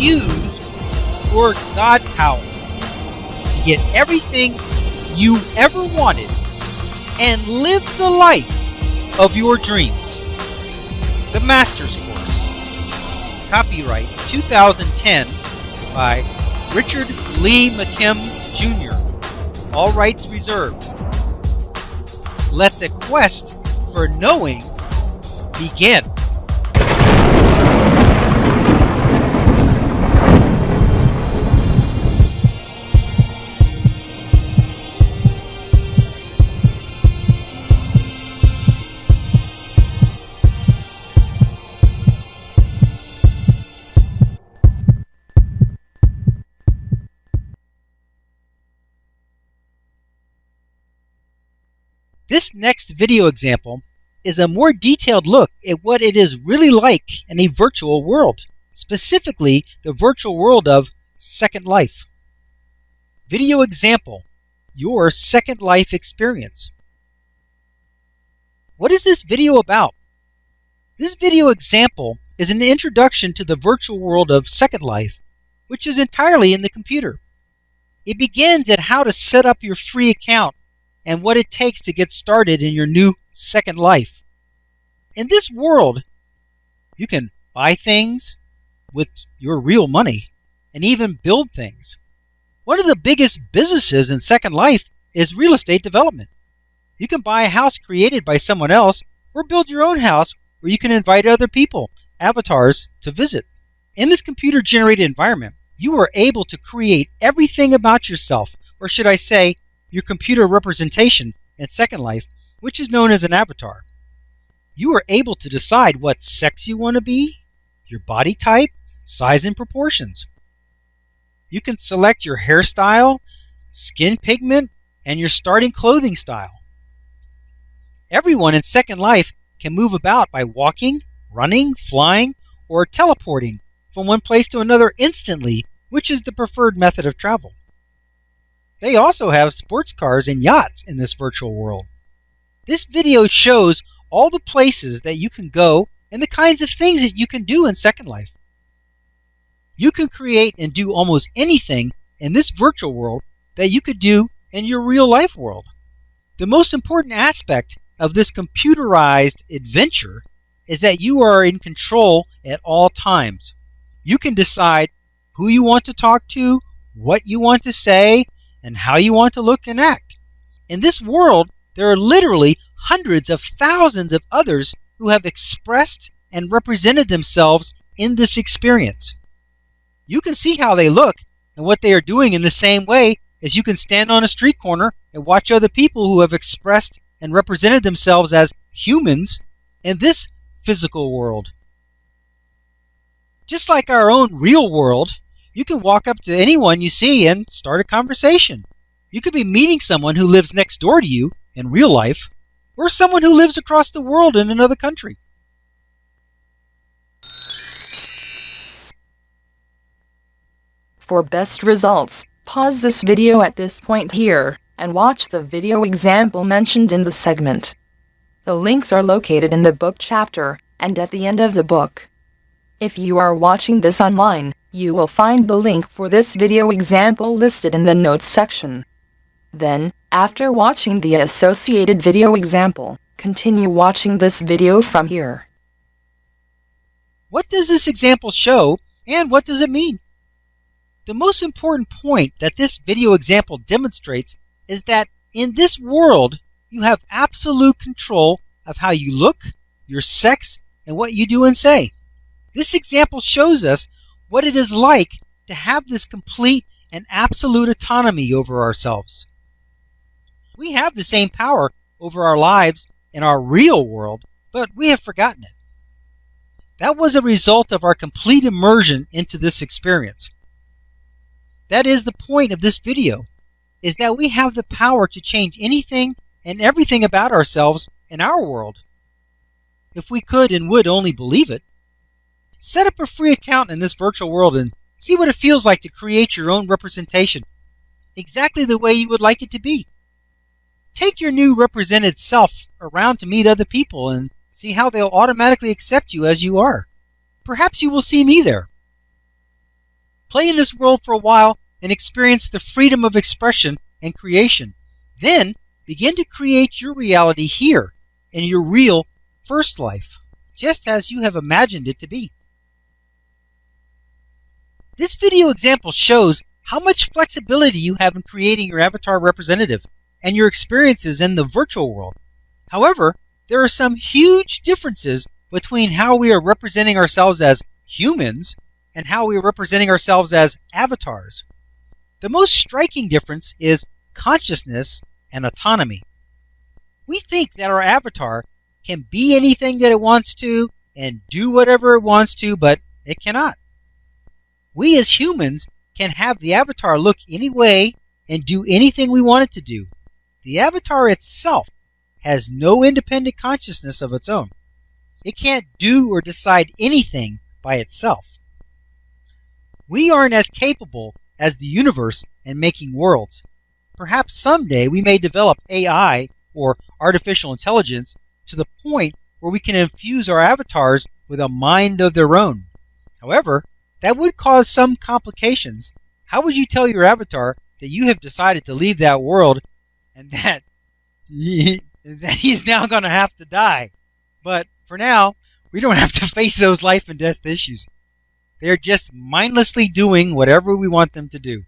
use your God power to get everything you ever wanted and live the life of your dreams. The Master's Course. Copyright 2010 by Richard Lee McKim Jr. All rights reserved. Let the quest for knowing begin. This next video example is a more detailed look at what it is really like in a virtual world, specifically the virtual world of Second Life. Video example, your Second Life experience. What is this video about? This video example is an introduction to the virtual world of Second Life, which is entirely in the computer. It begins at how to set up your free account and what it takes to get started in your new Second Life. In this world, you can buy things with your real money and even build things. One of the biggest businesses in Second Life is real estate development. You can buy a house created by someone else or build your own house where you can invite other people, avatars, to visit. In this computer-generated environment, you are able to create everything about yourself, or should I say, your computer representation in Second Life, which is known as an avatar. You are able to decide what sex you want to be, your body type, size, and proportions. You can select your hairstyle, skin pigment, and your starting clothing style. Everyone in Second Life can move about by walking, running, flying, or teleporting from one place to another instantly, which is the preferred method of travel. They also have sports cars and yachts in this virtual world. This video shows all the places that you can go and the kinds of things that you can do in Second Life. You can create and do almost anything in this virtual world that you could do in your real life world. The most important aspect of this computerized adventure is that you are in control at all times. You can decide who you want to talk to, what you want to say, and how you want to look and act. In this world, there are literally hundreds of thousands of others who have expressed and represented themselves in this experience. You can see how they look and what they are doing in the same way as you can stand on a street corner and watch other people who have expressed and represented themselves as humans in this physical world. Just like our own real world, you can walk up to anyone you see and start a conversation. You could be meeting someone who lives next door to you in real life, or someone who lives across the world in another country. For best results, pause this video at this point here, and watch the video example mentioned in the segment. The links are located in the book chapter, and at the end of the book. If you are watching this online, you will find the link for this video example listed in the notes section. Then, after watching the associated video example, continue watching this video from here. What does this example show, and what does it mean? The most important point that this video example demonstrates is that in this world, you have absolute control of how you look, your sex, and what you do and say. This example shows us what it is like to have this complete and absolute autonomy over ourselves. We have the same power over our lives in our real world, but we have forgotten it. That was a result of our complete immersion into this experience. That is the point of this video, is that we have the power to change anything and everything about ourselves in our world. If we could and would only believe it. Set up a free account in this virtual world and see what it feels like to create your own representation, exactly the way you would like it to be. Take your new represented self around to meet other people and see how they'll automatically accept you as you are. Perhaps you will see me there. Play in this world for a while and experience the freedom of expression and creation. Then begin to create your reality here in your real first life, just as you have imagined it to be. This video example shows how much flexibility you have in creating your avatar representative and your experiences in the virtual world. However, there are some huge differences between how we are representing ourselves as humans and how we are representing ourselves as avatars. The most striking difference is consciousness and autonomy. We think that our avatar can be anything that it wants to and do whatever it wants to, but it cannot. We as humans can have the avatar look any way and do anything we want it to do. The avatar itself has no independent consciousness of its own. It can't do or decide anything by itself. We aren't as capable as the universe in making worlds. Perhaps someday we may develop AI or artificial intelligence to the point where we can infuse our avatars with a mind of their own. However, that would cause some complications. How would you tell your avatar that you have decided to leave that world and that he's now going to have to die? But for now, we don't have to face those life and death issues. They're just mindlessly doing whatever we want them to do.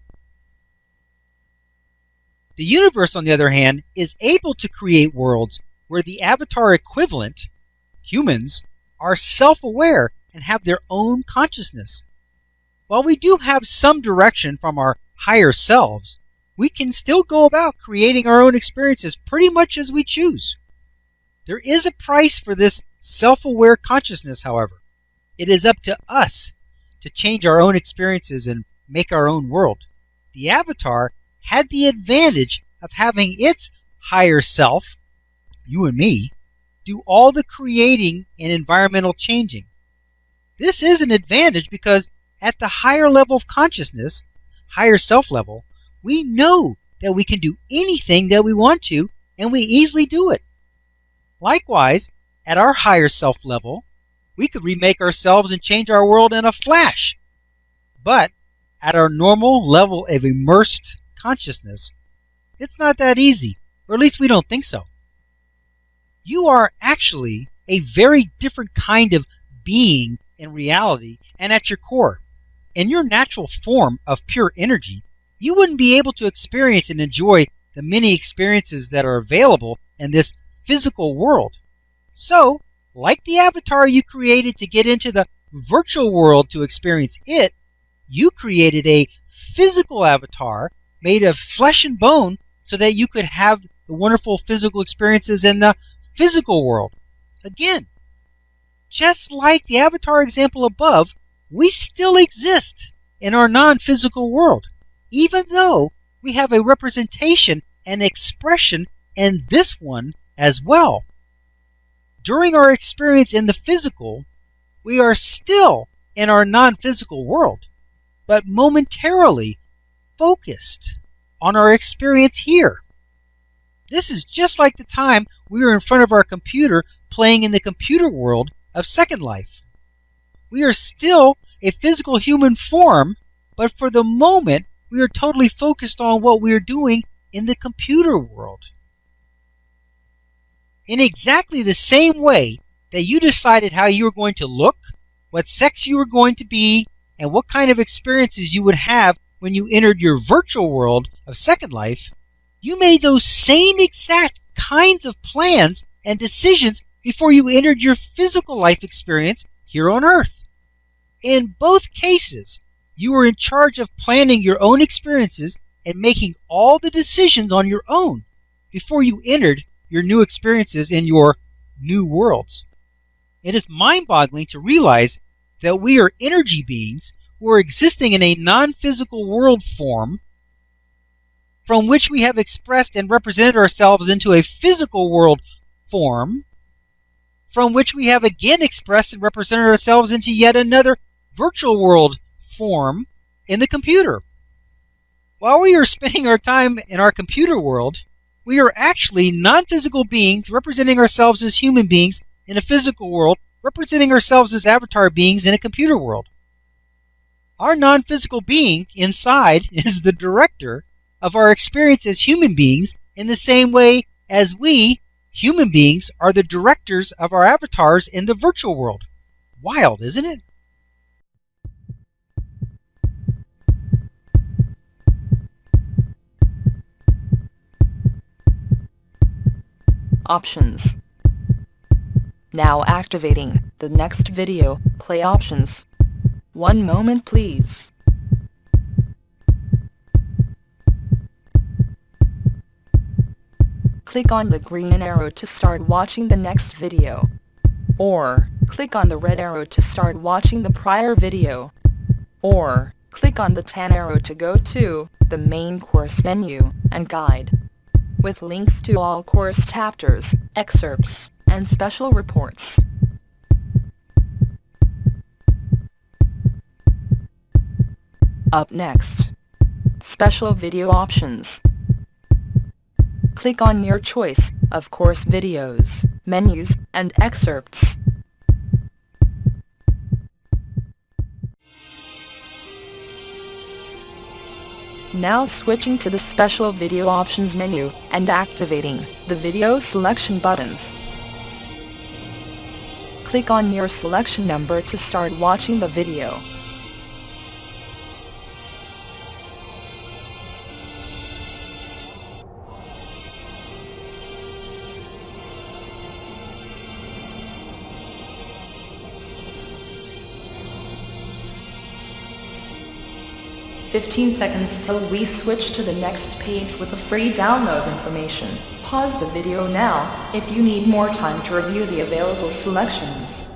The universe, on the other hand, is able to create worlds where the avatar equivalent, humans, are self-aware and have their own consciousness. While we do have some direction from our higher selves, we can still go about creating our own experiences pretty much as we choose. There is a price for this self-aware consciousness, however. It is up to us to change our own experiences and make our own world. The avatar had the advantage of having its higher self, you and me, do all the creating and environmental changing. This is an advantage because at the higher level of consciousness, higher self level, we know that we can do anything that we want to, and we easily do it. Likewise, at our higher self level, we could remake ourselves and change our world in a flash. But at our normal level of immersed consciousness, it's not that easy, or at least we don't think so. You are actually a very different kind of being in reality and at your core. In your natural form of pure energy, you wouldn't be able to experience and enjoy the many experiences that are available in this physical world. So, like the avatar you created to get into the virtual world to experience it, you created a physical avatar made of flesh and bone so that you could have the wonderful physical experiences in the physical world. Again, just like the avatar example above, we still exist in our non-physical world, even though we have a representation and expression in this one as well. During our experience in the physical, we are still in our non-physical world, but momentarily focused on our experience here. This is just like the time we were in front of our computer playing in the computer world of Second Life. We are still a physical human form, but for the moment, we are totally focused on what we are doing in the computer world. In exactly the same way that you decided how you were going to look, what sex you were going to be, and what kind of experiences you would have when you entered your virtual world of Second Life, you made those same exact kinds of plans and decisions before you entered your physical life experience here on Earth. In both cases, you were in charge of planning your own experiences and making all the decisions on your own before you entered your new experiences in your new worlds. It is mind-boggling to realize that we are energy beings who are existing in a non-physical world form from which we have expressed and represented ourselves into a physical world form from which we have again expressed and represented ourselves into yet another virtual world form in the computer. While we are spending our time in our computer world, we are actually non-physical beings representing ourselves as human beings in a physical world, representing ourselves as avatar beings in a computer world. Our non-physical being inside is the director of our experience as human beings in the same way as we, human beings, are the directors of our avatars in the virtual world. Wild, isn't it? Options. Now activating the next video, play options. One moment please. Click on the green arrow to start watching the next video. Or, click on the red arrow to start watching the prior video. Or, click on the tan arrow to go to the main course menu and guide, with links to all course chapters, excerpts, and special reports. Up next, special video options. Click on your choice of course videos, menus, and excerpts. Now switching to the special video options menu and activating the video selection buttons. Click on your selection number to start watching the video. "15 seconds till we switch to the next page with the free download information. Pause the video now if you need more time to review the available selections."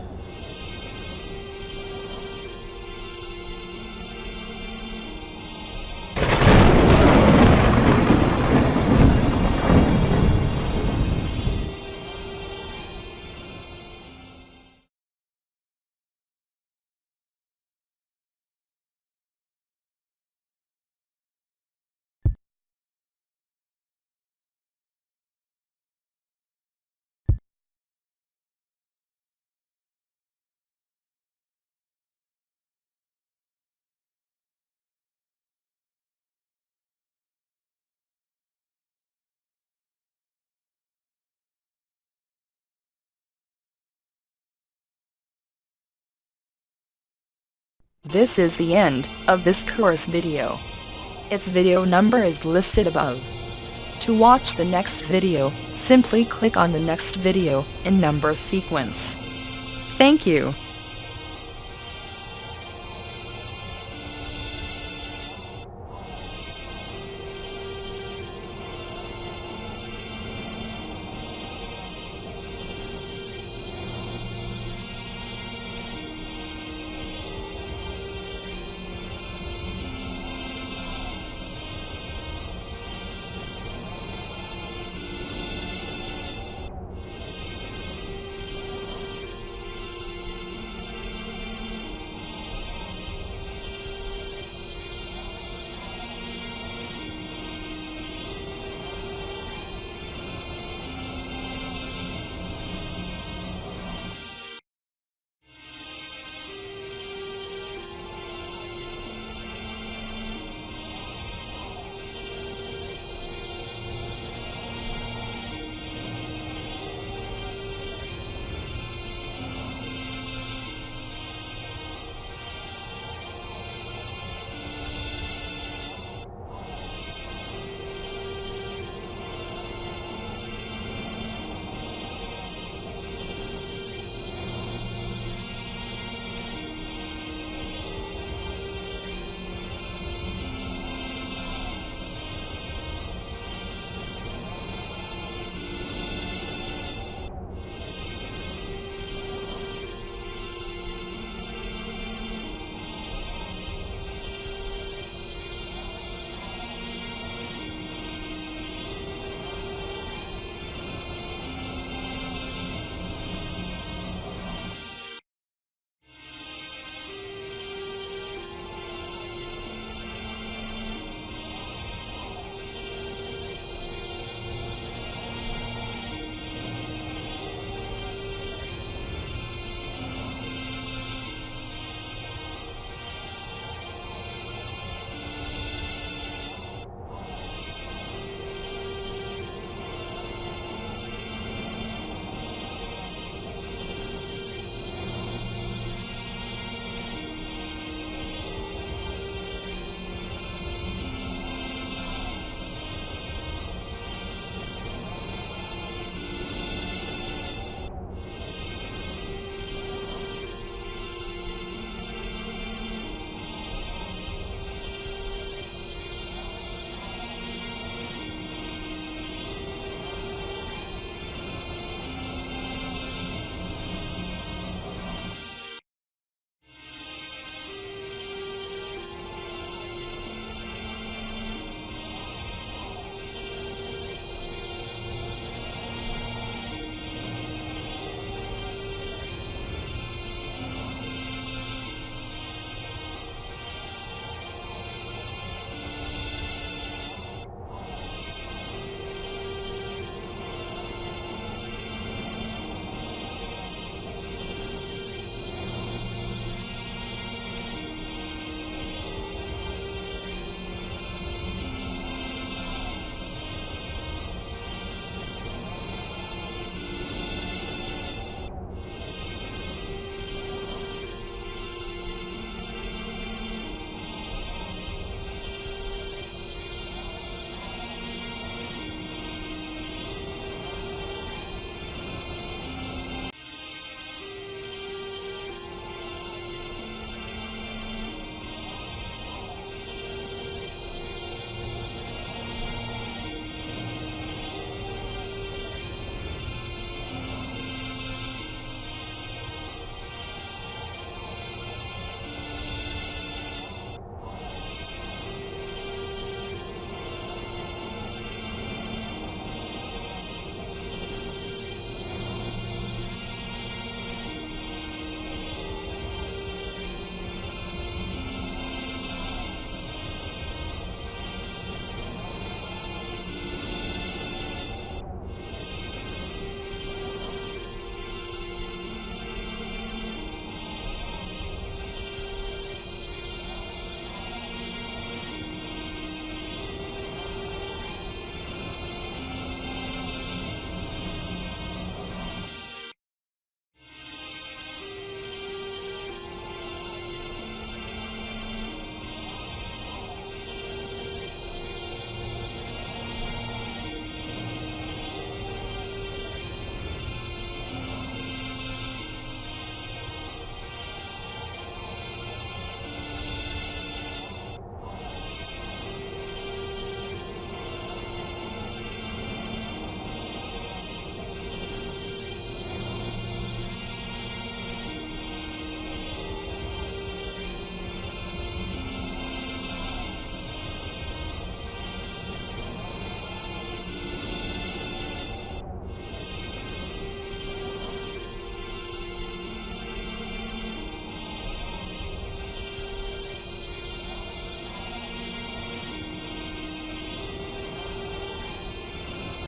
This is the end of this course video. Its video number is listed above. To watch the next video, simply click on the next video in number sequence. Thank you.